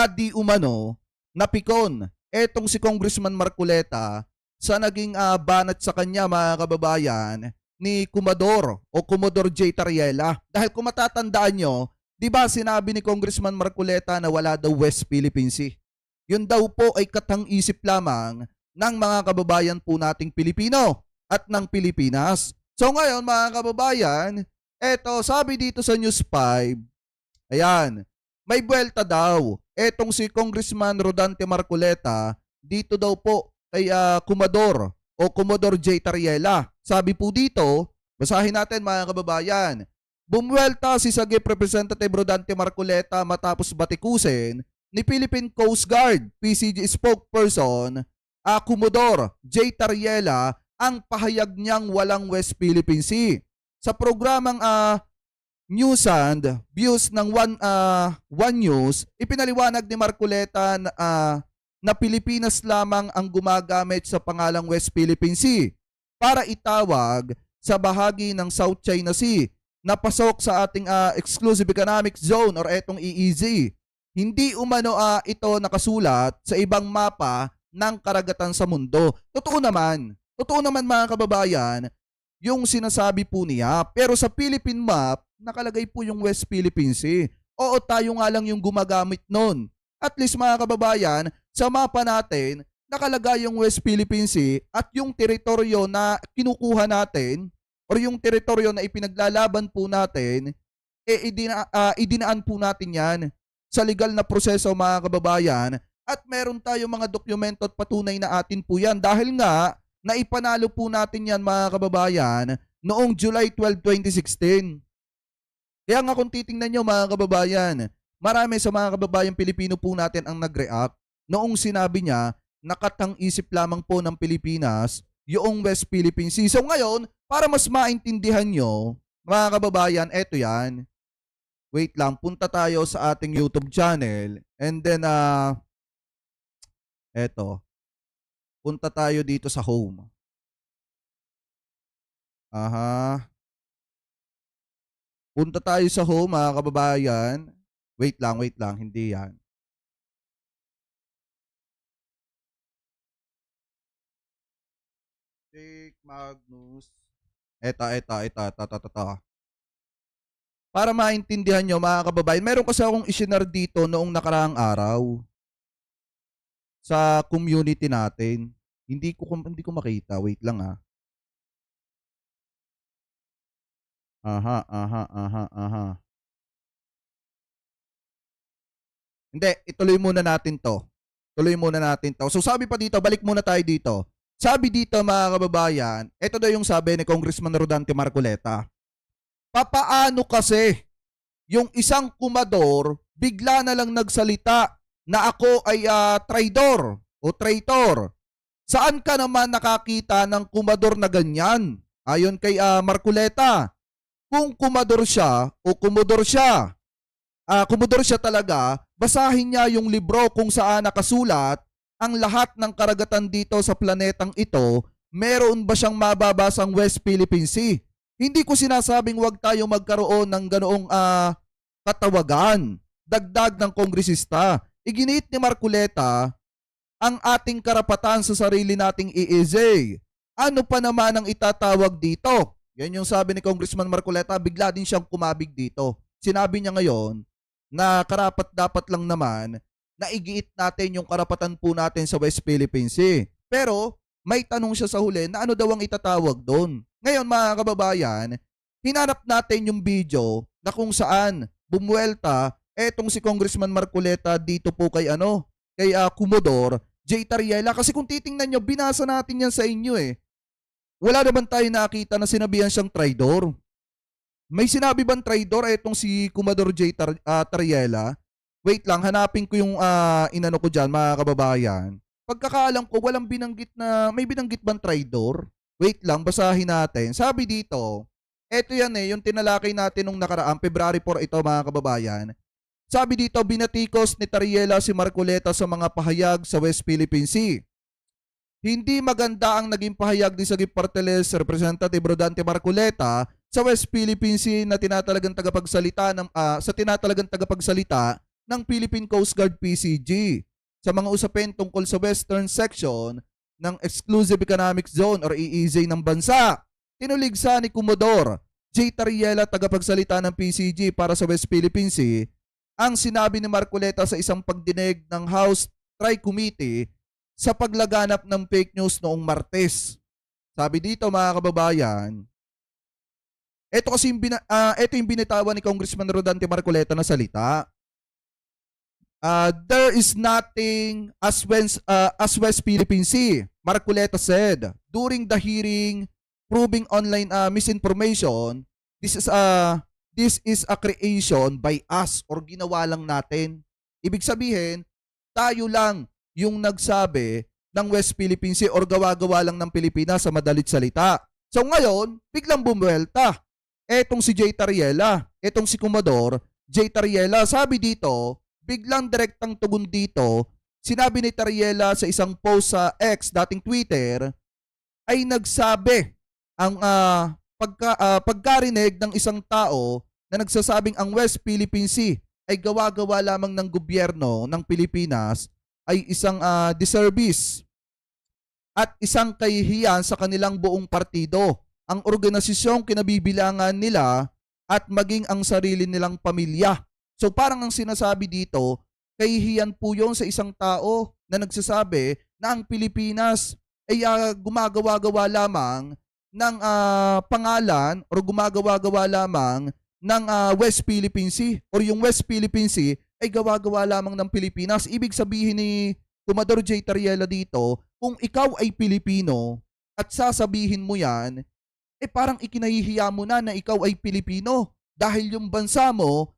kaya di umano napikon etong si Congressman Marcoleta sa naging banat sa kanya mga kababayan ni Kumador o Commodore J. Tariela. Dahil kung matatandaan nyo, di ba sinabi ni Congressman Marcoleta na wala daw West Philippine Sea? Yun daw po ay katang-isip lamang ng mga kababayan po nating Pilipino at ng Pilipinas. So ngayon mga kababayan, eto sabi dito sa News 5, ayan, may buwelta daw. Etong si Congressman Rodante Marcoleta dito daw po kay Kumador o Commodore J. Tariela. Sabi po dito, basahin natin mga kababayan, bumuwelta si Sagip Representative Rodante Marcoleta matapos batikusin ni Philippine Coast Guard PCG spokesperson Commodore J. Tariela ang pahayag niyang walang West Philippine Sea. Sa programang News and Views ng One News, ipinaliwanag ni Marcoleta na Pilipinas lamang ang gumagamit sa pangalang West Philippine Sea para itawag sa bahagi ng South China Sea na pasok sa ating Exclusive Economic Zone or etong EEZ. Hindi umano ito nakasulat sa ibang mapa ng karagatan sa mundo. Totoo naman mga kababayan, yung sinasabi po niya. Pero sa Philippine map, nakalagay po yung West Philippine Sea. Oo, tayo nga lang yung gumagamit nun. At least mga kababayan, sa mapa natin, nakalagay yung West Philippine Sea at yung teritoryo na kinukuha natin or yung teritoryo na ipinaglalaban po natin, idinaan po natin yan sa legal na proseso mga kababayan at meron tayo mga dokumento at patunay na atin po yan dahil nga naipanalo po natin yan mga kababayan noong July 12, 2016. Kaya nga kung titingnan nyo mga kababayan, marami sa mga kababayan Pilipino po natin ang nag-react noong sinabi niya nakatang-isip lamang po ng Pilipinas yung West Philippine Sea. So ngayon, para mas maintindihan nyo, mga kababayan, eto yan. Wait lang, punta tayo sa ating YouTube channel and then, eto, punta tayo dito sa home. Punta tayo sa home mga kababayan. Wait lang, hindi yan. Jake Magnus. Ito. Para maintindihan nyo mga kababayan, meron kasi akong isinar dito noong nakaraang araw sa community natin. Hindi ko makita. Wait lang Hindi, ituloy muna natin to. So sabi pa dito, balik muna tayo dito. Sabi dito mga kababayan, ito daw yung sabi ni Congressman Rodante Marcoleta. Papaano kasi yung isang kumador bigla na lang nagsalita na ako ay traidor o traitor? Saan ka naman nakakita ng kumador na ganyan? Ayon kay Marcoleta, kung kumador siya o kumodor siya, kumodor siya talaga, basahin niya yung libro kung saan nakasulat ang lahat ng karagatan dito sa planetang ito, meron ba siyang mababasang West Philippine Sea? Hindi ko sinasabing wag tayo magkaroon ng ganoong katawagan. Dagdag ng kongresista. Iginiit ni Marcoleta ang ating karapatan sa sarili nating EEZ. Ano pa naman ang itatawag dito? Yan yung sabi ni Congressman Marcoleta, bigla din siyang kumabig dito. Sinabi niya ngayon na karapat dapat lang naman na igiit natin yung karapatan po natin sa West Philippine Sea. Pero may tanong siya sa huli na ano daw ang itatawag doon. Ngayon mga kababayan, hinanap natin yung video na kung saan bumuelta etong si Congressman Marcoleta dito po kay Commodore J. Tariela. Kasi kung titingnan nyo, binasa natin yan sa inyo eh. Wala naman tayo nakita na sinabihan siyang traidor. May sinabi bang traidor etong si Commodore J. Tariela? Wait lang, hanapin ko yung inano ko dyan, mga kababayan. Pagkakaalam ko, walang binanggit na, may binanggit bang traidor? Wait lang, basahin natin. Sabi dito, eto yan yung tinalakay natin nung nakaraang February 4 ito mga kababayan. Sabi dito, binatikos ni Tariela si Marcoleta sa mga pahayag sa West Philippine Sea. Hindi maganda ang naging pahayag ni Sagip Parteles Representative Rodante Marcoleta sa West Philippine Sea na tinatalagang tagapagsalita ng Philippine Coast Guard PCG sa mga usapin tungkol sa Western Section ng Exclusive Economic Zone or EEZ ng bansa. Tinuligsa ni Commodore J. Tariela, tagapagsalita ng PCG para sa West Philippine Sea, ang sinabi ni Marcoleta sa isang pagdinig ng House Tri-Committee sa paglaganap ng fake news noong Martes. Sabi dito mga kababayan, ito yung binitawan ni Congressman Rodante Marcoleta na salita. There is nothing as West Philippine Sea, Marcoleta said during the hearing proving online misinformation. This is a creation by us or ginawa lang natin. Ibig sabihin, tayo lang yung nagsabi ng West Philippine Sea or gawa-gawa lang ng Pilipinas sa madalit salita. So ngayon, biglang bumuelta. Etong si J. Tariela, etong si Commodore J. Tariela, sabi dito, biglang direktang tugon dito, sinabi ni Tariela sa isang post sa X, dating Twitter, ay nagsabi ang pagkarinig ng isang tao na nagsasabing ang West Philippine Sea ay gawa-gawa lamang ng gobyerno ng Pilipinas ay isang disservice at isang kahihiyan sa kanilang buong partido, ang organisasyong kinabibilangan nila at maging ang sarili nilang pamilya. So parang ang sinasabi dito, kahihiyan po yun sa isang tao na nagsasabi na ang Pilipinas ay gumagawa-gawa lamang ng pangalan or gumagawa-gawa lamang ng West Philippine Sea or yung West Philippine Sea ay gawa-gawa lamang ng Pilipinas. Ibig sabihin ni Commodore J. Tariela dito, kung ikaw ay Pilipino at sasabihin mo yan, parang ikinahihiya mo na ikaw ay Pilipino dahil yung bansa mo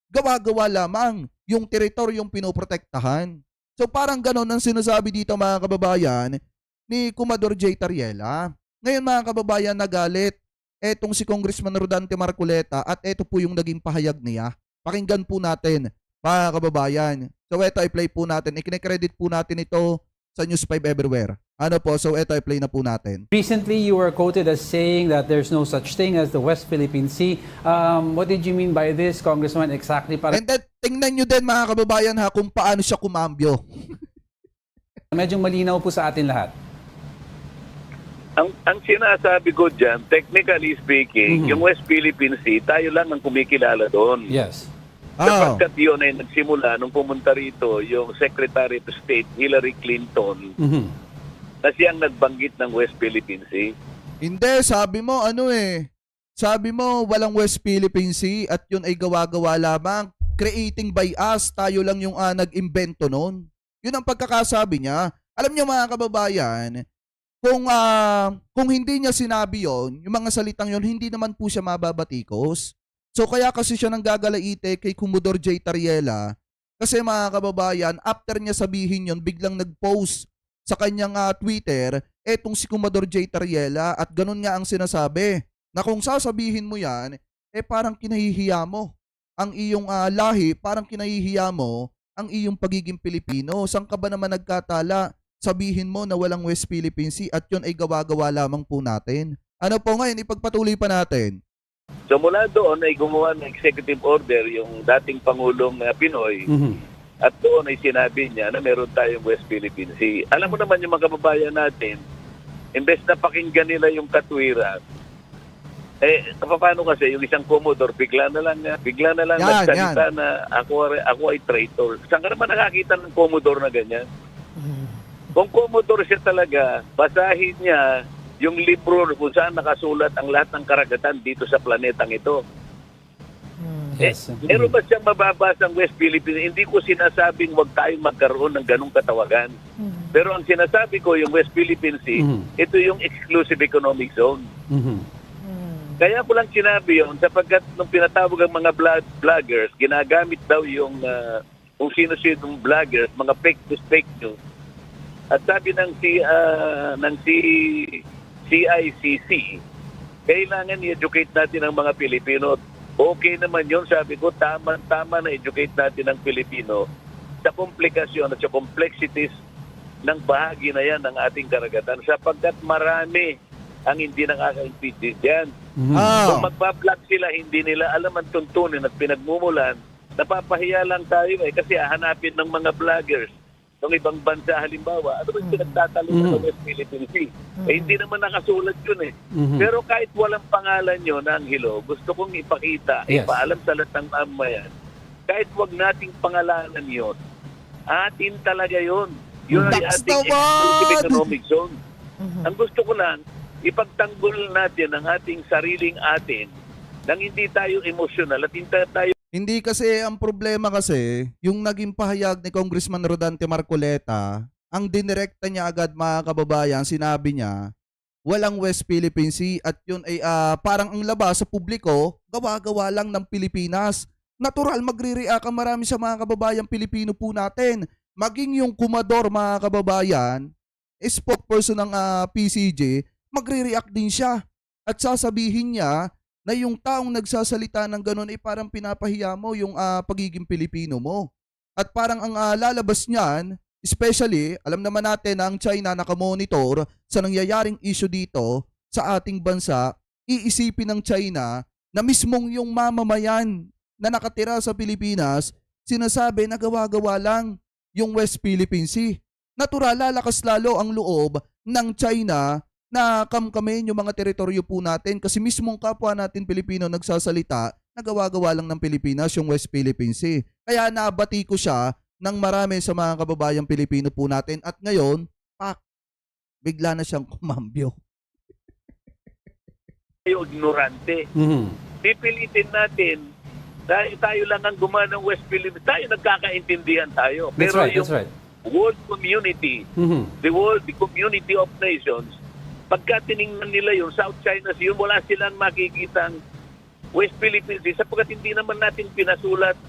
gawa-gawa lamang yung teritoryong pinoprotektahan. So parang ganon ang sinasabi dito mga kababayan ni Commodore J. Tariela. Ngayon mga kababayan, nagalit etong si Congressman Rodante Marcoleta at ito po yung naging pahayag niya. Pakinggan po natin mga kababayan. So ito i-play po natin. Ikine-credit po natin ito sa News 5 Everywhere. Ano po, so ito i-play na po natin. Recently, you were quoted as saying that there's no such thing as the West Philippine Sea. What did you mean by this, Congressman, exactly? Para And then, tingnan nyo din mga kababayan ha kung paano siya kumambyo. medyo malinaw po sa atin lahat. Ang sinasabi ko dyan, technically speaking, yung West Philippine Sea, tayo lang ang kumikilala doon. Yes. Sapagkat yun ay nagsimula nung pumunta rito yung Secretary of State Hillary Clinton na siyang nagbanggit ng West Philippine Sea. Hindi, sabi mo sabi mo walang West Philippine Sea at yun ay gawa-gawa lamang. Creating by us, tayo lang yung nag-imbento nun. Yun ang pagkakasabi niya. Alam niyo mga kababayan, kung hindi niya sinabi yon, yung mga salitang yon, hindi naman po siya mababatikos. So kaya kasi siya nang gagalaite kay Commodore J. Tariela kasi mga kababayan, after niya sabihin yon, biglang nag-post sa kanyang Twitter etong si Commodore J. Tariela at ganun nga ang sinasabi na kung sasabihin mo yan, parang kinahihiya mo ang iyong lahi, parang kinahihiya mo ang iyong pagiging Pilipino. Saan ka ba naman nagkatala? Sabihin mo na walang West Philippine Sea at yun ay gawa-gawa lamang po natin. Ano po ngayon, ipagpatuloy pa natin. So mula doon ay gumawa ng executive order yung dating Pangulong Pinoy at doon ay sinabi niya na meron tayong West Philippine Sea. Alam mo naman yung mga kababayan natin, imbes na pakinggan nila yung katwiran, paano kasi yung isang Commodore bigla na lang nagsalita na ako ay traitor. Saan ka naman nakakita ng Commodore na ganyan? Kung Commodore siya talaga, basahin niya yung libro kung saan nakasulat ang lahat ng karagatan dito sa planetang ito. Yes. Meron ba siyang mababasang West Philippines? Hindi ko sinasabing huwag tayong magkaroon ng ganong katawagan. Pero ang sinasabi ko, yung West Philippine Sea, ito yung exclusive economic zone. Kaya ko lang sinabi yun sapagkat nung pinatawag ang mga vloggers, ginagamit daw yung kung sino-sinong vloggers, mga fake news. At sabi ng CICC, kailangan i-educate natin ang mga Pilipino. Okay naman yun, sabi ko, tama na educate natin ang Pilipino sa komplikasyon at sa complexities ng bahagi na yan ng ating karagatan sapagkat marami ang hindi nakaka-intindi dyan. Kung magbablog sila, hindi nila alam ang tuntunin at pinagmumulan napapahiya lang tayo kasi hahanapin ng mga vloggers ng ibang bansa halimbawa, ano ba yung pinagtatalungan ng West Philippine Sea? Hindi naman nakasulat yun Pero kahit walang pangalan yun, Angelo, gusto kong ipakita, ipaalam sa lahat ng mamayan, kahit wag nating pangalanan yun, atin talaga yun. Yun ay That's ating the exclusive one! economic zone. Ang gusto ko lang, ipagtanggol natin ang ating sariling atin nang hindi tayo emosyonal at hindi tayo Hindi kasi ang problema kasi, yung naging pahayag ni Congressman Rodante Marcoleta, ang dinirekta niya agad mga kababayan, sinabi niya, walang West Philippine Sea at yun ay parang ang labas sa publiko, gawa-gawa lang ng Pilipinas. Natural magre-react ang marami sa mga kababayang Pilipino po natin. Maging yung kumador mga kababayan, spokesperson ng PCG, magre-react din siya. At sasabihin niya na yung taong nagsasalita ng ganun ay parang pinapahiya mo yung pagiging Pilipino mo. At parang ang lalabas niyan, especially, alam naman natin na ang China nakamonitor sa nangyayaring issue dito sa ating bansa, iisipin ng China na mismong yung mamamayan na nakatira sa Pilipinas, sinasabi na gawa-gawa lang yung West Philippine Sea. Natural, lalakas lalo ang loob ng China na kamkamin yung mga teritoryo po natin kasi mismong kapwa natin Pilipino nagsasalita na gawa-gawa lang ng Pilipinas yung West Philippine Sea. Kaya nabati ko siya ng marami sa mga kababayang Pilipino po natin at ngayon, bigla na siyang kumambyo. ignorante. Pipilitin natin dahil tayo lang ang gumawa ng West Philippines. Tayo nagkakaintindihan tayo. That's Pero right, yung that's right. world community, the community of nations, pagka tiningnan nila yung South China Sea, wala silang makikitang West Philippines Sea sapagkat hindi naman natin pinasulat.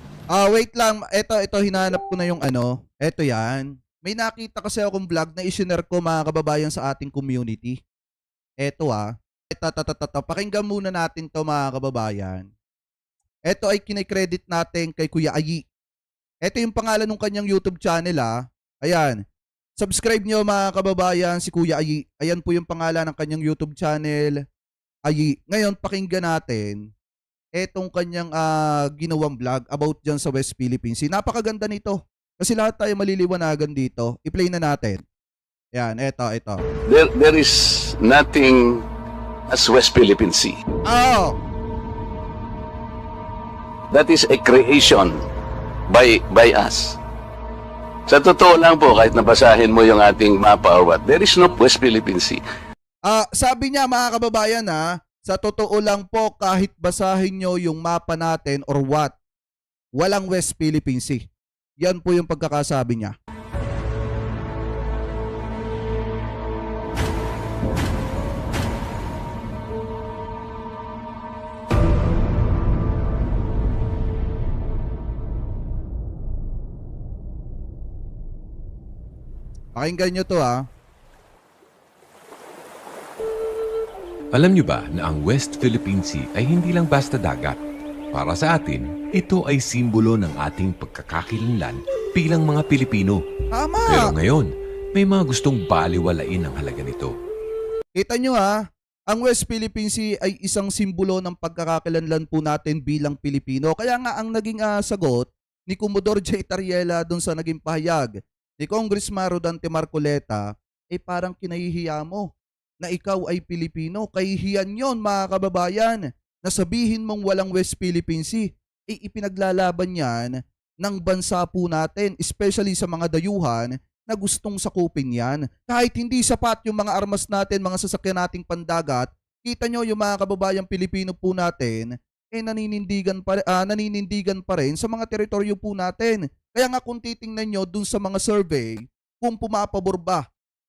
Wait lang. Ito, hinahanap ko na yung ano. Ito yan. May nakita kasi akong vlog na isinare ko mga kababayan sa ating community. Ito Pakinggan muna natin to mga kababayan. Ito ay kinikredit natin kay Kuya Ayi. Ito yung pangalan ng kanyang YouTube channel Ayan. Subscribe nyo mga kababayan si Kuya Ayi. Ayan po yung pangalan ng kanyang YouTube channel, Ayi. Ngayon, pakinggan natin etong kanyang ginawang vlog about dyan sa West Philippine Sea. Napakaganda nito. Kasi lahat tayo maliliwanagan dito. I-play na natin. Ayan, ito. There is nothing as West Philippine Sea. Oh! That is a creation by us. Sa totoo lang po, kahit nabasahin mo yung ating mapa or what, there is no West Philippine Sea. Sabi niya mga kababayan sa totoo lang po kahit basahin nyo yung mapa natin or what, walang West Philippine Sea. Yan po yung pagkakasabi niya. Pakinggan nyo to Alam niyo ba na ang West Philippine Sea ay hindi lang basta dagat? Para sa atin, ito ay simbolo ng ating pagkakakilanlan bilang mga Pilipino. Tama! Pero ngayon, may mga gustong baliwalain ang halaga nito. Kita nyo ang West Philippine Sea ay isang simbolo ng pagkakakilanlan po natin bilang Pilipino. Kaya nga ang naging sagot ni Commodore J. Tariela dun sa naging pahayag ni Congressman Rodante Marcoleta parang kinahihiya mo na ikaw ay Pilipino. Kahihiyan yon mga kababayan na sabihin mong walang West Philippine Sea. Ipinaglalaban yan ng bansa po natin, especially sa mga dayuhan na gustong sakupin yan. Kahit hindi sapat yung mga armas natin, mga sasakyan nating pandagat, kita nyo yung mga kababayang Pilipino po natin, naninindigan pa rin sa mga teritoryo po natin. Kaya nga kung titingnan nyo dun sa mga survey, kung pumapabor ba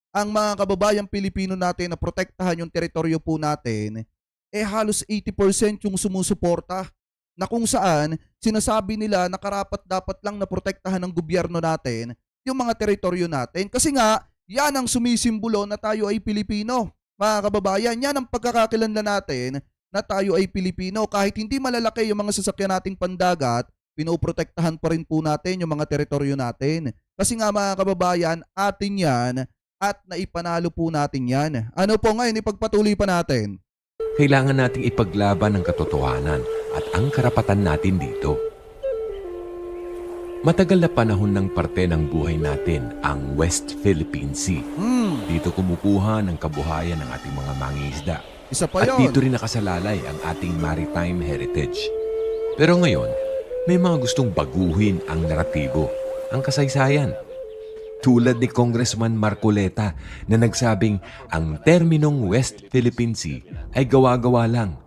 ang mga kababayang Pilipino natin na protektahan yung teritoryo po natin, halos 80% yung sumusuporta na kung saan sinasabi nila na karapat dapat lang na protektahan ng gobyerno natin yung mga teritoryo natin. Kasi nga, yan ang sumisimbolo na tayo ay Pilipino. Mga kababayan, yan ang pagkakakilanlan natin na tayo ay Pilipino. Kahit hindi malalaki yung mga sasakyan nating pandagat, pinoprotektahan pa rin po natin yung mga teritoryo natin. Kasi nga mga kababayan, atin yan at naipanalo po natin yan. Ano po ngayon, ipagpatuloy pa natin. Kailangan nating ipaglaban ang katotohanan at ang karapatan natin dito. Matagal na panahon ng parte ng buhay natin ang West Philippine Sea. Dito kumukuha ng kabuhayan ng ating mga mangingisda. Isa pa At yun. dito rin nakasalalay ang ating maritime heritage. Pero ngayon, may mga gustong baguhin ang naratibo, ang kasaysayan. Tulad ni Congressman Marcoleta na nagsabing ang terminong West Philippine Sea ay gawa-gawa lang.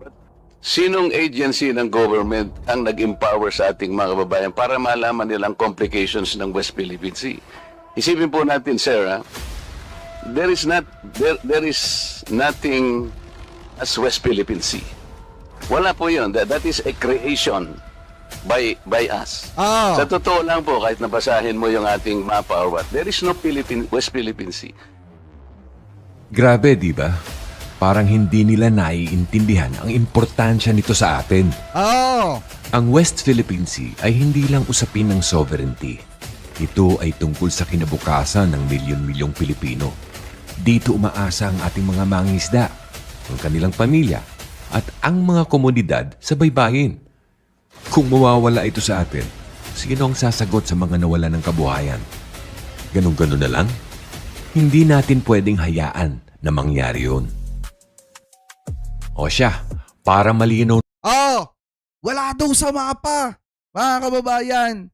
Sinong agency ng government ang nag-empower sa ating mga kababayan para malaman nilang complications ng West Philippine Sea? Isipin po natin, sir, there is nothing as West Philippine Sea. Wala po yun. That is a creation by us. Ah. Sa totoo lang po, kahit nabasahin mo yung ating mapa or what, there is no West Philippine Sea. Grabe, di ba? Parang hindi nila naiintindihan ang importansya nito sa atin. Oh. Ang West Philippine Sea ay hindi lang usapin ng sovereignty. Ito ay tungkol sa kinabukasan ng milyon-milyong Pilipino. Dito umaasa ang ating mga mangingisda, ang kanilang pamilya, at ang mga komunidad sa baybayin. Kung mawawala ito sa atin, sino ang sasagot sa mga nawala ng kabuhayan? Ganun-ganun na lang? Hindi natin pwedeng hayaan na mangyari yun. O siya, para malinaw. Oh. Wala daw sa mapa. Mga kababayan.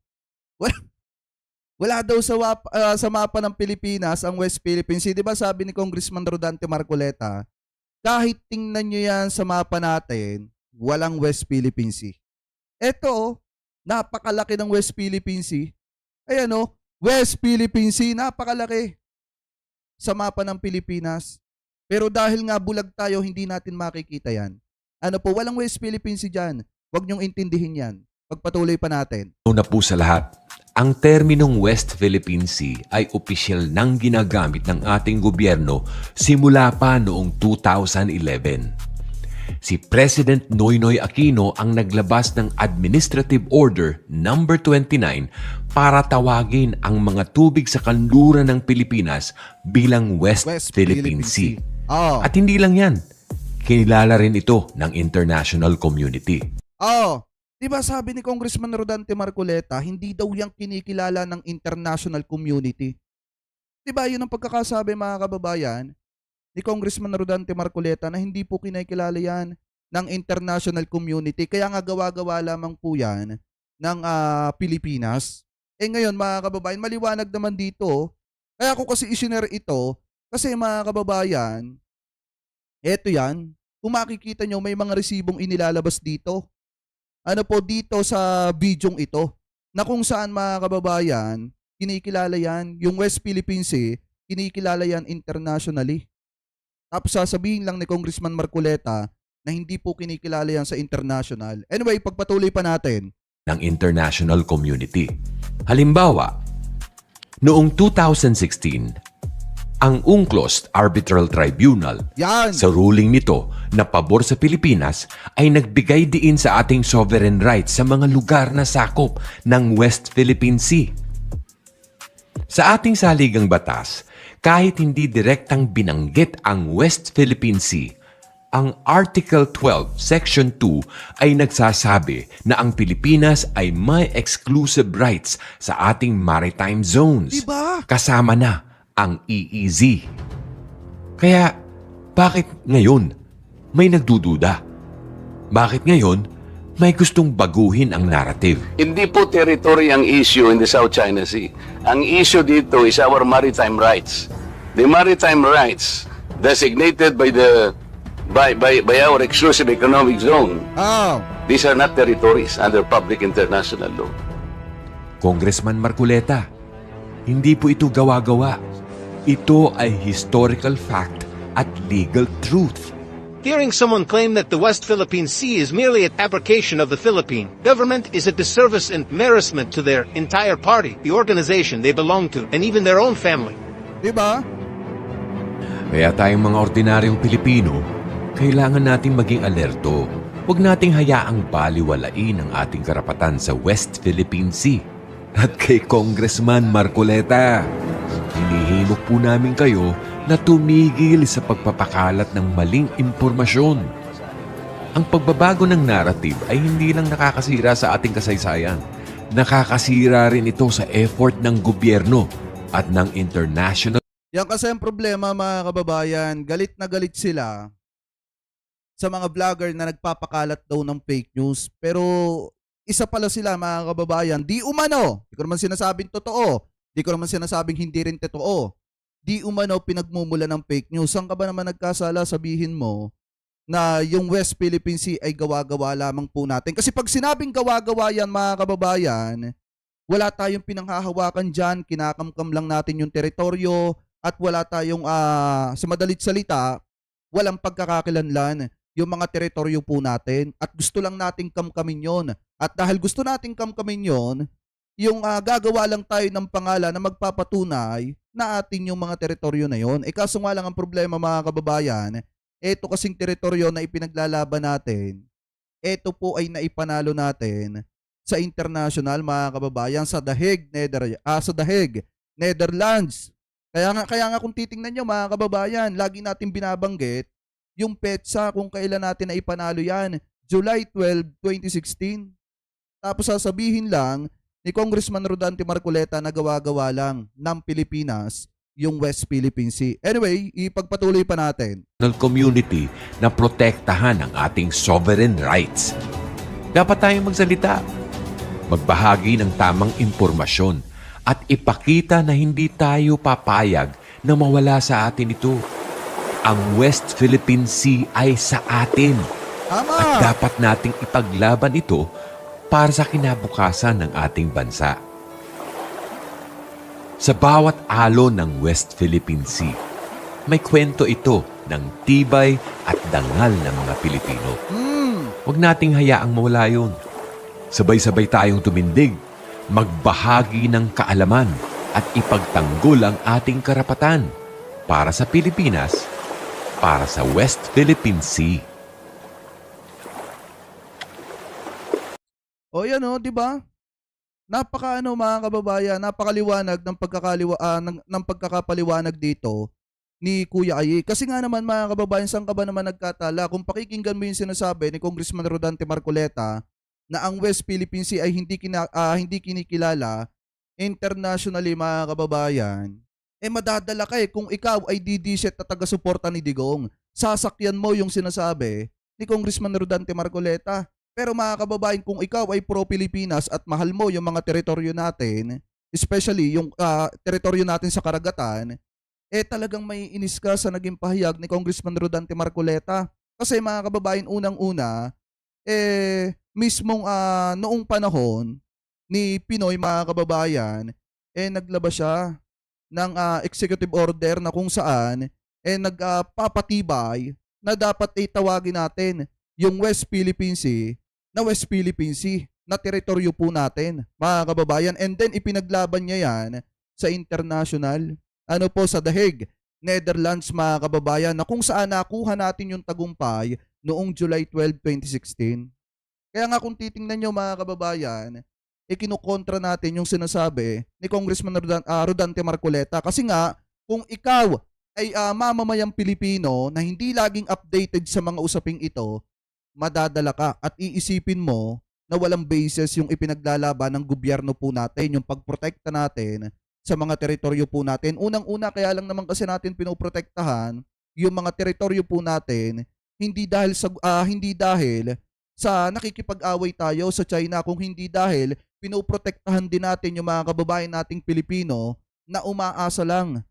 Wala daw sa mapa ng Pilipinas ang West Philippine Sea. Di ba sabi ni Congressman Rodante Marcoleta, kahit tingnan nyo yan sa mapa natin, walang West Philippine Sea. Eto, napakalaki ng West Philippine Sea. Ayan o, West Philippine Sea, napakalaki sa mapa ng Pilipinas. Pero dahil nga bulag tayo, hindi natin makikita yan. Ano po, walang West Philippine Sea dyan. Huwag niyong intindihin yan. Pagpatuloy pa natin. Na po sa lahat, ang terminong West Philippine Sea ay opisyal nang ginagamit ng ating gobyerno simula pa noong 2011. Si President Noynoy Aquino ang naglabas ng Administrative Order No. 29 para tawagin ang mga tubig sa kanluran ng Pilipinas bilang West Philippine Sea. Oh. At hindi lang yan, kinilala rin ito ng international community. Oh. Diba sabi ni Congressman Rodante Marcoleta, hindi daw yang kinikilala ng international community. Diba yun ang pagkakasabi mga kababayan ni Congressman Rodante Marcoleta na hindi po kinikilala yan ng international community. Kaya nga gawa-gawa lamang po yan ng Pilipinas. Eh ngayon mga kababayan, maliwanag naman dito. Kaya ako kasi isinare ito kasi mga kababayan, eto yan, kung makikita nyo may mga resibong inilalabas dito. Ano po dito sa bidyong ito na kung saan mga kababayan, kinikilala yan, yung West Philippine Sea, kinikilala yan internationally. Tapos sasabihin lang ni Congressman Marcoleta na hindi po kinikilala yan sa international. Anyway, pagpatuloy pa natin. Ng international community. Halimbawa, noong 2016, ang UNCLOS Arbitral Tribunal Yan. sa ruling nito na pabor sa Pilipinas ay nagbigay diin sa ating sovereign rights sa mga lugar na sakop ng West Philippine Sea. Sa ating saligang batas, kahit hindi direktang binanggit ang West Philippine Sea, ang Article 12, Section 2 ay nagsasabi na ang Pilipinas ay may exclusive rights sa ating maritime zones. Diba? Kasama na ang EEZ. Kaya, bakit ngayon may nagdududa? Bakit ngayon may gustong baguhin ang narrative? Hindi po territory ang issue in the South China Sea. Ang issue dito is our maritime rights. The maritime rights designated by our exclusive economic zone. Oh. These are not territories under public international law. Congressman Marcoleta, hindi po ito gawa-gawa. Ito ay historical fact at legal truth. Hearing someone claim that the West Philippine Sea is merely a fabrication of the Philippine government is a disservice and embarrassment to their entire party, the organization they belong to, and even their own family. Diba? Kaya tayong mga ordinaryong Pilipino, kailangan nating maging alerto. Huwag nating hayaang baliwalain ang ating karapatan sa West Philippine Sea. At kay Congressman Marcoleta, hinihimok po namin kayo na tumigil sa pagpapakalat ng maling impormasyon. Ang pagbabago ng narrative ay hindi lang nakakasira sa ating kasaysayan. Nakakasira rin ito sa effort ng gobyerno at ng international Yan kasi ang problema mga kababayan, galit na galit sila sa mga vlogger na nagpapakalat daw ng fake news. Pero isa pala sila mga kababayan, di umano, di ko naman sinasabing totoo, di ko naman sinasabing hindi rin totoo. Di umano pinagmumula ng fake news. Saan ka ba naman nagkasala sabihin mo na yung West Philippine Sea ay gawa-gawa lamang po natin? Kasi pag sinabing gawa-gawa yan mga kababayan, wala tayong pinanghahawakan dyan, kinakamkam lang natin yung teritoryo at wala tayong, sa madalit salita, walang pagkakakilanlan yung mga teritoryo po natin at gusto lang nating kamkamin yon. At dahil gusto nating kamkamin yon, yung gagawa lang tayo ng pangalan na magpapatunay na atin yung mga teritoryo na yon. Kaso nga lang ang problema mga kababayan, eto kasing teritoryo na ipinaglalaban natin, eto po ay naipanalo natin sa international mga kababayan sa The Hague, Netherlands. Kaya nga kung titingnan nyo mga kababayan, lagi natin binabanggit yung petsa kung kailan natin na ipanalo yan, July 12, 2016. Tapos sasabihin lang ni Congressman Rodante Marcoleta na gawa-gawa lang ng Pilipinas yung West Philippine Sea. Anyway, ipagpatuloy pa natin. community na protektahan ang ating sovereign rights. Dapat tayong magsalita, magbahagi ng tamang impormasyon at ipakita na hindi tayo papayag na mawala sa atin ito. Ang West Philippine Sea ay sa atin Tama! at dapat nating ipaglaban ito para sa kinabukasan ng ating bansa. Sa bawat alon ng West Philippine Sea, may kwento ito ng tibay at dangal ng mga Pilipino. Huwag nating hayaang mawala yun. Sabay-sabay tayong tumindig, magbahagi ng kaalaman at ipagtanggol ang ating karapatan para sa Pilipinas, para sa West Philippine Sea. O yan o, di ba? Napaka mga kababayan, napakaliwanag ng pagkakapaliwanag dito ni Kuya Ayi. Kasi nga naman mga kababayan, saan ka ba naman nagkatala? Kung pakikinggan mo yung sinasabi ni Congressman Rodante Marcoleta na ang West Philippine Sea ay hindi kinikilala internationally mga kababayan, madadala ka kung ikaw ay DD-set na taga-suporta ni Digong. Sasakyan mo yung sinasabi ni Congressman Rodante Marcoleta. Pero mga kababayan, kung ikaw ay pro-Pilipinas at mahal mo yung mga teritoryo natin, especially yung teritoryo natin sa karagatan, talagang may inis ka sa naging pahayag ni Congressman Rodante Marcoleta. Kasi mga kababayan, unang-una, mismong noong panahon ni Pinoy mga kababayan, naglabas siya ng executive order na kung saan nagpapatibay na dapat tawagin natin yung West Philippine Sea na West Philippine Sea na teritoryo po natin mga kababayan, and then ipinaglaban niya yan sa international sa The Hague, Netherlands mga kababayan, na kung saan nakuha natin yung tagumpay noong July 12, 2016. Kaya nga kung titingnan nyo mga kababayan, kinukontra natin yung sinasabi ni Congressman Rodante Marcoleta. Kasi nga, kung ikaw ay mamamayang Pilipino na hindi laging updated sa mga usaping ito, madadala ka at iisipin mo na walang basis yung ipinaglalaban ng gobyerno po natin, yung pagprotekta natin sa mga teritoryo po natin. Unang-una, kaya lang naman kasi natin pinoprotektahan yung mga teritoryo po natin, hindi dahil sa nakikipag-away tayo sa China, kung hindi dahil pinoprotektahan din natin yung mga kababayan nating Pilipino na umaasa lang.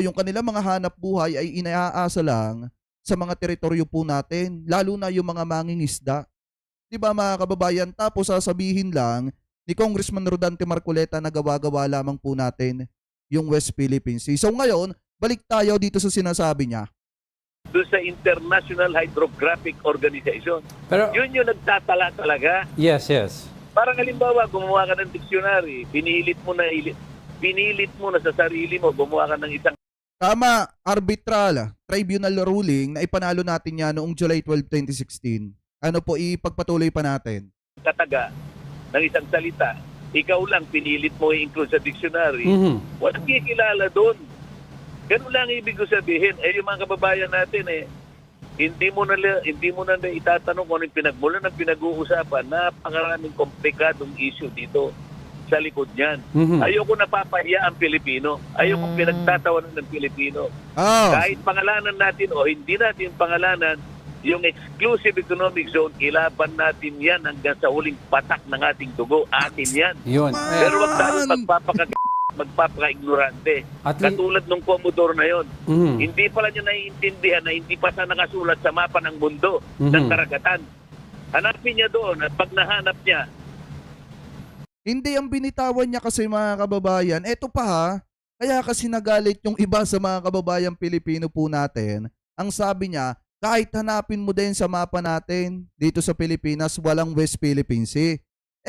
Yung kanilang mga hanap buhay ay inaasa lang sa mga teritoryo po natin, lalo na yung mga mangingisda. Diba mga kababayan? Tapos sasabihin lang ni Congressman Rodante Marcoleta na gawa-gawa lamang po natin yung West Philippine Sea. So ngayon, balik tayo dito sa sinasabi niya. Doon sa International Hydrographic Organization. Pero, Yun yung nagtatala talaga. yes. Parang halimbawa, gumawa ka ng dictionary, pinilit mo na sa sarili mo, gumawa ka ng isang Tama, arbitral tribunal ruling na ipanalo natin yan noong July 12, 2016. Ipagpatuloy pa natin. kataga ng isang salita. Ikaw lang, pinilit mo i-include sa dictionary. Walang kikilala doon. Ganun lang ibig ko sabihin. Yung mga kababayan natin, hindi mo na itatanong kung anong pinagmulan ng pinag-uusapan. Napakaraming komplikadong issue dito. sa likod niyan. Mhm. Ayoko napapahiya ang Pilipino. Ayoko pinagtatawanan ng Pilipino. Oh. Kahit pangalanan natin o hindi natin pangalanan, yung exclusive economic zone, ilaban natin yan hanggang sa huling patak ng ating dugo. Atin yan. Yun. Pero wag tayo magpapaka-ignorante. At li- Katulad nung Commodore na yon. Mhm. Hindi pala niya naiintindihan na hindi pa sa nakasulat sa mapa ng mundo ng Mhm. karagatan. Hanapin niya doon at pag nahanap niya, Hindi ang binitawan niya kasi mga kababayan. Eto pa ha, kaya kasi nagalit yung iba sa mga kababayan Pilipino po natin. Ang sabi niya, kahit hanapin mo din sa mapa natin dito sa Pilipinas, walang West Philippine Sea.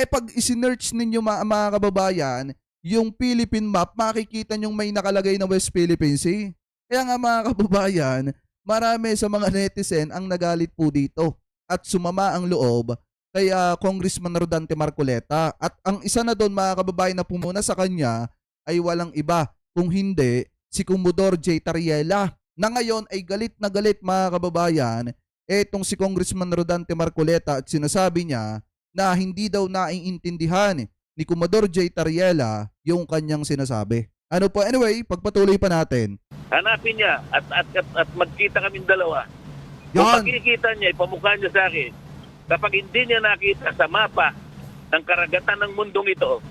Pag isinearch ninyo mga kababayan, yung Philippine map, makikita nyong may nakalagay na West Philippine Sea. Kaya nga mga kababayan, marami sa mga netizen ang nagalit po dito at sumama ang loob kay Congressman Rodante Marcoleta. At ang isa na doon mga kababayan na pumuna sa kanya ay walang iba kung hindi si Commodore J. Tariela, na ngayon ay galit na galit mga kababayan etong si Congressman Rodante Marcoleta at sinasabi niya na hindi daw naiintindihan ni Commodore J. Tariela yung kanyang sinasabi. Ano po, anyway, pagpatuloy pa natin. hanapin niya at magkita kaming dalawa. Kung Yan. makikita niya, ipamukha niya sa akin. Kapag hindi niya nakita sa mapa ng karagatan ng mundong ito,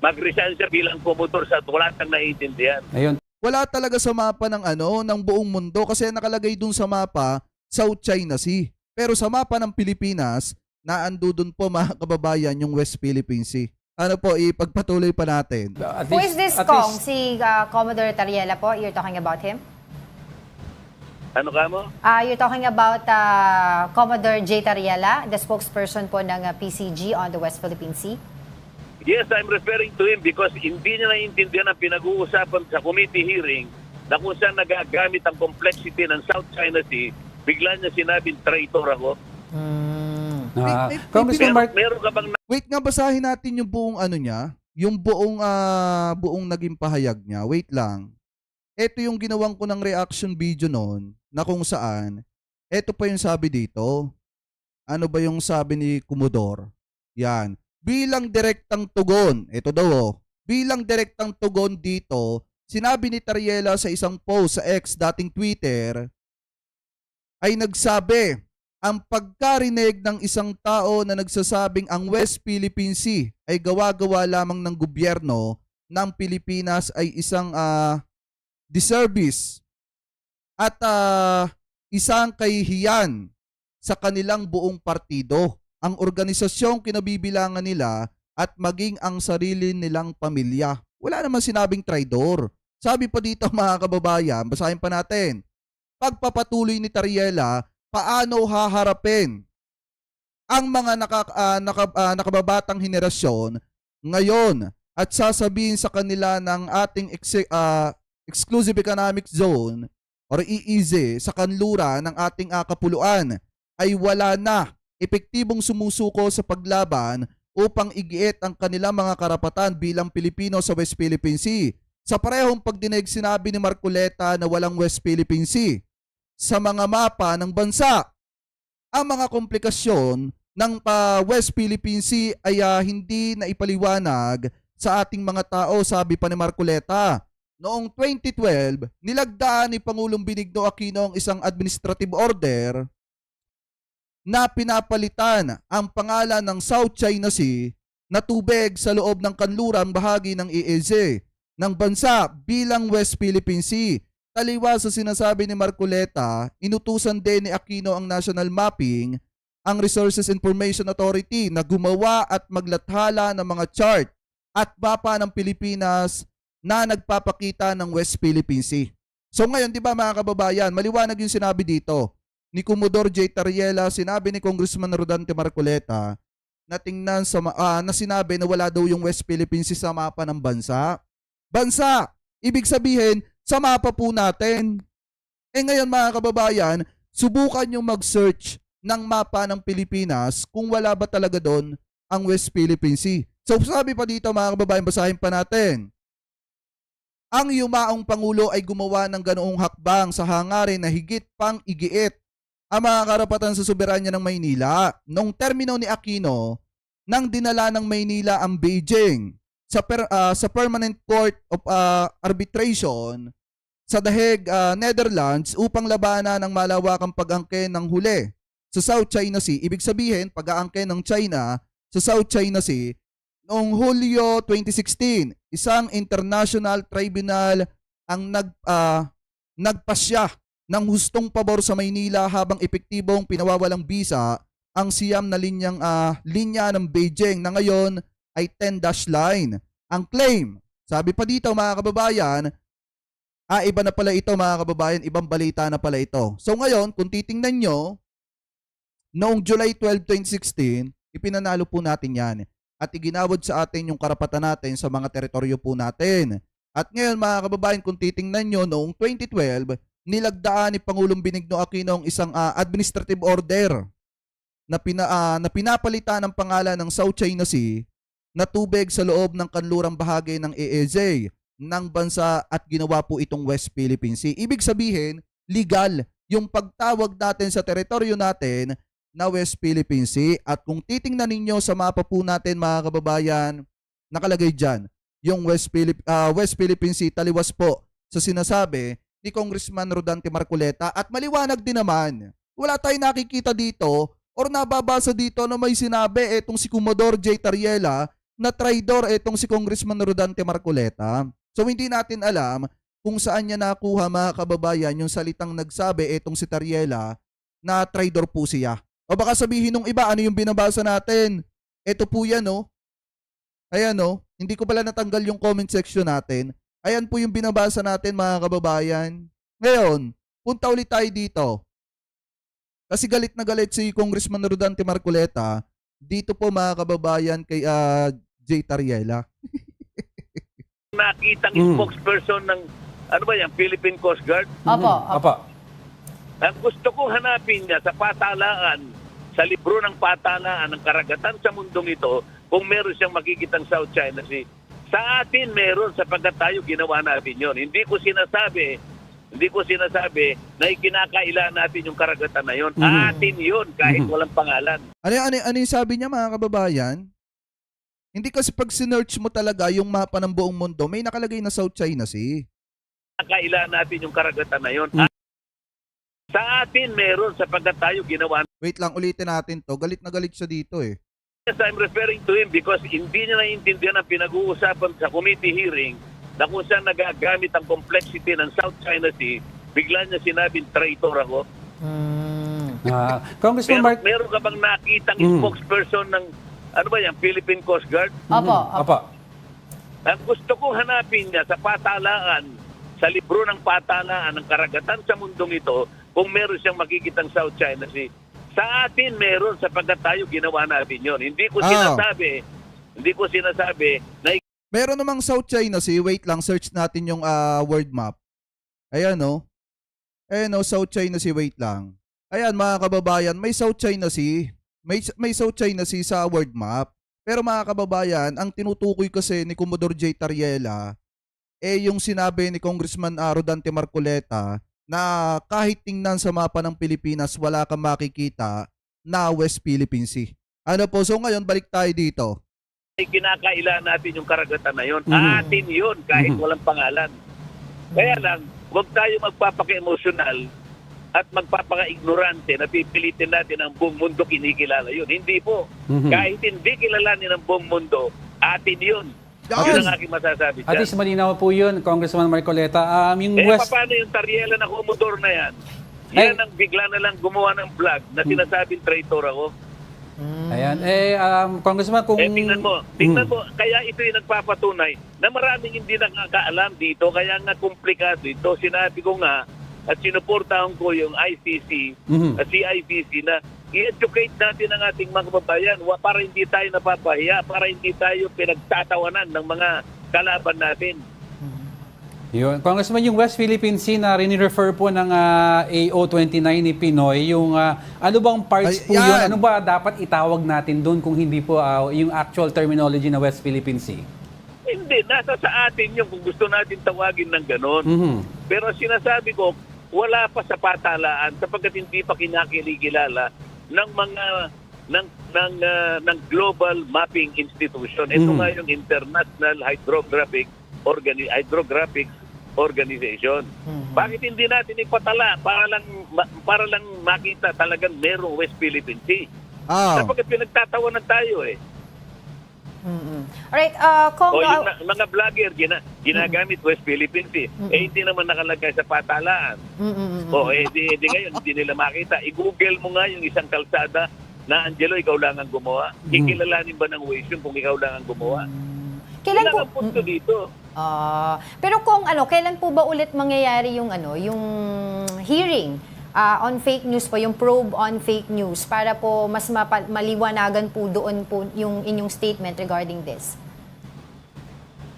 mag-resign siya bilang Commodore sa wala tang naiintindihan. Ayun. Wala talaga sa mapa ng ng buong mundo kasi nakalagay dun sa mapa South China Sea. Pero sa mapa ng Pilipinas, naando dun po mga kababayan yung West Philippine Sea. Ano po, ipagpatuloy pa natin. At Who is this, at Kong? least- Si Commodore Tariela po? You're talking about him? Ano ka mo? You're talking about Commodore J. Tariela, the spokesperson po ng PCG on the West Philippine Sea? Yes, I'm referring to him because hindi niya naiintindihan ang pinag-uusapan sa committee hearing na kung saan nagagamit ang complexity ng South China Sea, bigla niya sinabing traitor ako. Congressman Mark, Meron ka bang Wait nga, basahin natin yung buong niya, yung buong naging pahayag niya. Wait lang. Ito yung ginawan ko ng reaction video noon na kung saan, ito pa yung sabi dito. Ano ba yung sabi ni Commodore? Yan. Bilang direktang tugon, ito daw bilang direktang tugon dito, sinabi ni Tariela sa isang post sa X, dating Twitter, ay nagsabi, ang pagkarinig ng isang tao na nagsasabing ang West Philippine Sea ay gawa-gawa lamang ng gobyerno ng Pilipinas ay isang disservice at isang kahihiyan sa kanilang buong partido, ang organisasyong kinabibilangan nila at maging ang sarili nilang pamilya. Wala naman sinabing traidor. Sabi pa dito mga kababayan, basahin pa natin. Pagpapatuloy ni Tariela, paano haharapin ang mga nakababatang henerasyon ngayon at sasabihin sa kanila ng ating Exclusive Economic Zone or EEZ sa kanlura ng ating kapuluan ay wala na epektibong sumusuko sa paglaban upang igiit ang kanilang mga karapatan bilang Pilipino sa West Philippine Sea. Sa parehong pagdinig, sinabi ni Marcoleta na walang West Philippine Sea sa mga mapa ng bansa. Ang mga komplikasyon ng West Philippine Sea ay hindi na ipaliwanag sa ating mga tao, sabi pa ni Marcoleta. Noong 2012, nilagdaan ni Pangulong Benigno Aquino ang isang administrative order na pinapalitan ang pangalan ng South China Sea na tubig sa loob ng kanluran bahagi ng EEZ ng bansa bilang West Philippine Sea. Taliwa sa sinasabi ni Marcoleta, inutusan din ni Aquino ang National Mapping, ang Resources Information Authority na gumawa at maglathala ng mga chart at mapa ng Pilipinas na nagpapakita ng West Philippine Sea. So ngayon, di ba mga kababayan, maliwanag yung sinabi dito ni Commodore J. Tariela, sinabi ni Congressman Rodante Marcoleta na tingnan sa na sinabi na wala daw yung West Philippine Sea sa mapa ng bansa. Bansa! Ibig sabihin, sa mapa po natin. Ngayon mga kababayan, subukan nyo mag-search ng mapa ng Pilipinas kung wala ba talaga doon ang West Philippine Sea. So sabi pa dito mga kababayan, basahin pa natin. Ang yumaong Pangulo ay gumawa ng ganoong hakbang sa hangarin na higit pang igiit ang mga karapatan sa soberanya ng Maynila. Noong termino ni Aquino, nang dinala ng Maynila ang Beijing sa Permanent Court of Arbitration sa The Hague, Netherlands upang labanan ang malawakang pag-angkin ng huli sa South China Sea. Ibig sabihin, pag-aangkin ng China sa South China Sea noong Hulyo 2016, isang international tribunal ang nagpasya ng hustong pabor sa Maynila habang epektibong pinawawalang bisa ang siyam na linya ng Beijing na ngayon ay 10-dash line. Ang claim, sabi pa dito mga kababayan, iba na pala ito mga kababayan, ibang balita na pala ito. So ngayon, kung titingnan nyo, noong July 12, 2016, ipinanalo po natin yan at iginawad sa atin yung karapatan natin sa mga teritoryo po natin. At ngayon mga kababayan, kung titingnan nyo, noong 2012, nilagdaan ni Pangulong Benigno Aquino ang isang administrative order na pinapalitan ng pangalan ng South China Sea na tubig sa loob ng kanlurang bahagi ng EEZ ng bansa at ginawa po itong West Philippine Sea. Ibig sabihin, legal yung pagtawag natin sa teritoryo natin na West Philippine Sea. At kung titingnan ninyo sa mapa po natin mga kababayan, nakalagay dyan, yung West Philippine Sea taliwas po sa sinasabi ni Congressman Rodante Marcoleta. At maliwanag din naman, wala tayong nakikita dito or nababasa dito na may sinabi etong si Commodore J. Tariela na traidor etong si Congressman Rodante Marcoleta. So hindi natin alam kung saan niya nakuha mga kababayan yung salitang nagsabi etong si Tariela na traidor po siya. O baka sabihin nung iba, ano yung binabasa natin? Ito po yan, no? Ayan, no? Hindi ko pala natanggal yung comment section natin. Ayan po yung binabasa natin mga kababayan. Ngayon, punta ulit tayo dito. Kasi galit na galit si Congressman Rodante Marcoleta dito po mga kababayan kay J. Tariela. Nakitang spokesperson ng Philippine Coast Guard. Opo. Apa. Ang gusto kong hanapin niya sa patalaan, sa libro ng patalaan ng karagatan sa mundong ito, kung meron siyang makikitang South China Sea. Sa atin meron sapagkat tayo ginawa natin yon. Hindi ko sinasabi na ikinakaila natin yung karagatan na yon. Atin yon kahit walang pangalan. Ano yung sabi niya mga kababayan? Hindi kasi pag sinearch mo talaga yung mapa ng buong mundo, may nakalagay na South China Sea. Ikinakaila natin yung karagatan na yon. Sa atin meron sapagkat tayo ginawa. Wait lang, ulitin natin to. Galit na galit siya dito eh. Yes, I'm referring to him because hindi niya naiintindihan ang pinag-uusapan sa committee hearing na kung saan nagagamit ang complexity ng South China Sea, bigla niya sinabing traitor ako. Congressman Mark... Meron ka bang nakitang spokesperson ng Philippine Coast Guard? Opo. Apa. Ang gusto kong hanapin niya sa patalaan, sa libro ng patalaan ng karagatan sa mundong ito, kung meron siyang makikitang South China Sea. Sa atin meron sapagkat tayo ginawa natin yon. Hindi ko sinasabi na Meron namang South China Sea. Wait lang, search natin yung word map. Ayan no. Ayan no, South China Sea. Wait lang. Ayan mga kababayan, may South China Sea. May South China Sea sa word map. Pero mga kababayan, ang tinutukoy kasi ni Commodore J. Tariela yung sinabi ni Congressman Rodante Marcoleta na kahit tingnan sa mapa ng Pilipinas, wala kang makikita na West Philippine Sea. Ano po? So ngayon, balik tayo dito. Kinakaila natin yung karagatan na yon. Atin yon kahit walang pangalan. Kaya lang, huwag tayo magpapaka-emosyonal at magpapaka-ignorante na pipilitin natin ang buong mundo kinikilala yun. Hindi po. Kahit hindi kilalanin ng buong mundo, atin yun. Yun ang aking masasabi dyan. At least malinaw po yun, Congressman Marcoleta. Yung West... paano yung Tariela na Commodore na yan? Yan ang bigla na lang gumawa ng vlog na sinasabing traitor ako. Ayan. Congressman, kung... Tingnan mo, kaya ito yung nagpapatunay na maraming hindi nakakaalam dito, kaya nga komplikado ito. Sinabi ko nga, at sinuportahan ko yung ICC, at CICC na i-educate natin ang ating mga kababayan para hindi tayo napapahiya, para hindi tayo pinagtatawanan ng mga kalaban natin. Yun. Congressman, yung West Philippine Sea na rini-refer po ng AO29 ni Pinoy, yung ano bang parts po yun? Ano ba dapat itawag natin doon kung hindi po yung actual terminology na West Philippine Sea? Hindi, nasa sa atin yung kung gusto natin tawagin ng ganon. Pero sinasabi ko, wala pa sa patalaan sapagkat hindi pa kinakiligilala ng ng Global Mapping Institution. Ito nga yung International Hydrographic Organization. Bakit hindi natin ipatala para lang makita talagang merong West Philippine Sea? Sapagkat pinagtatawanan tayo eh. Alright, Kong, Yung mga vlogger ginagamit West Philippine Sea. Hindi naman nakalagay sa patalaan. Di ngayon hindi nila makita. I-google mo nga yung isang kalsada na Angelo, ikaw lang ang gumawa. Kikilalanin ba ng Waze kung ikaw lang ang gumawa? kailan po ang punto dito. Pero kung kailan po ba ulit mangyayari yung yung hearing on fake news po, yung probe on fake news para po mas maliwanagan po doon po yung inyong statement regarding this?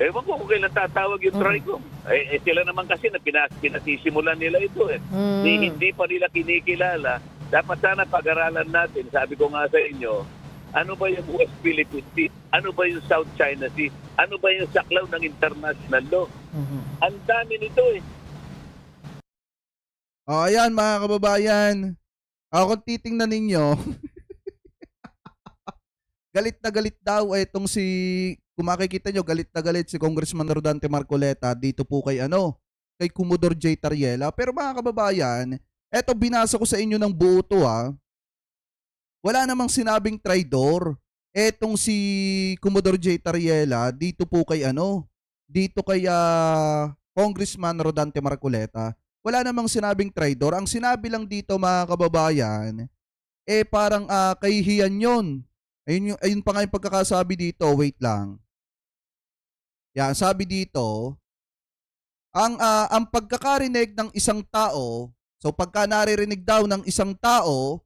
Ewan ko kung kailan tatawag yung TRICOM. Sila naman kasi na pinasisimulan nila ito eh. Hindi pa nila kinikilala. Dapat sana pag-aralan natin, sabi ko nga sa inyo, ano ba yung West Philippine Sea? Ano ba yung South China Sea? Ano ba yung saklaw ng international law? Ang dami nito eh. Ayan mga kababayan. Kung titingnan ninyo, galit na galit daw itong kung makikita nyo, galit na galit si Congressman Rodante Marcoleta dito po kay kay Commodore J. Tariela. Pero mga kababayan, eto binasa ko sa inyo ng buo to wala namang sinabing traidor. Etong si Commodore J. Tariela dito po kay dito kay Congressman Rodante Marcoleta. Wala namang sinabing traidor. Ang sinabi lang dito mga kababayan, parang kahihiyan yun. Ayun pa nga yung pagkakasabi dito. Wait lang. Yan, sabi dito, ang pagkakarinig ng isang tao, so pagka naririnig daw ng isang tao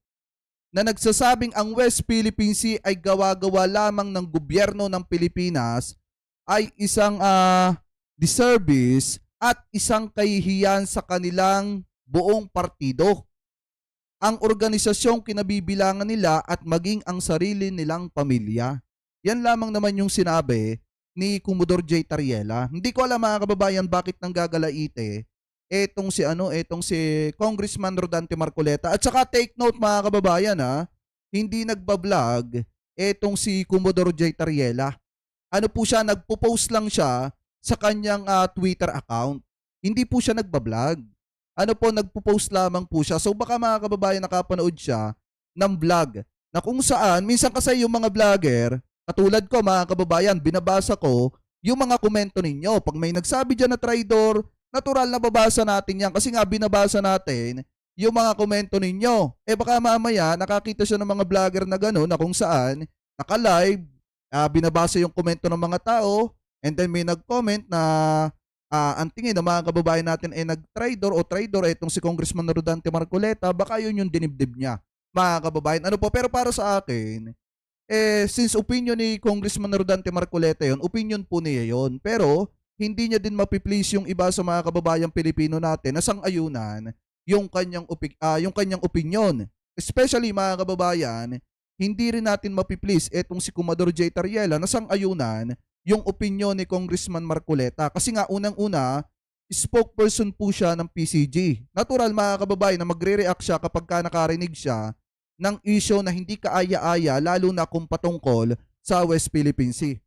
na nagsasabing ang West Philippine Sea ay gawa-gawa lamang ng gobyerno ng Pilipinas ay isang disservice at isang kahihiyan sa kanilang buong partido, ang organisasyong kinabibilangan nila at maging ang sarili nilang pamilya. Yan lamang naman yung sinabi ni Commodore J. Tariela. Hindi ko alam mga kababayan bakit nanggagalaite etong si Congressman Rodante Marcoleta. At saka take note mga kababayan hindi nagbablog etong si Commodore J. Tariela. Ano po siya, nagpo-post lang siya sa kanyang Twitter account. Hindi po siya nagbablog. Nagpo-post lamang po siya. So baka mga kababayan nakapanood siya ng vlog na kung saan, minsan kasi yung mga vlogger, katulad ko mga kababayan, binabasa ko yung mga komento ninyo. Pag may nagsabi dyan na traidor, natural na babasa natin yan kasi nga binabasa natin yung mga komento ninyo. Baka mamaya nakakita siya ng mga vlogger na gano'n na kung saan naka-live, binabasa yung komento ng mga tao, and then may nag-comment na ang tingin ng mga kababayan natin ay nag-traidor o traidor itong si Congressman Rodante Marcoleta, baka yun yung dinibdib niya. Mga kababayan, pero para sa akin, since opinion ni Congressman Rodante Marcoleta yun, opinion po niya yun. Pero hindi niya din mapiplease yung iba sa mga kababayang Pilipino natin na sang-ayunan yung kanyang opinion. Especially mga kababayan, hindi rin natin mapiplease etong si Commodore J. Tariela na sang-ayunan yung opinion ni Congressman Marcoleta. Kasi nga unang-una, spokesperson po siya ng PCG. Natural mga kababayan na magre-react siya kapag nakarinig siya ng issue na hindi kaaya-aya lalo na kung patungkol sa West Philippine Sea.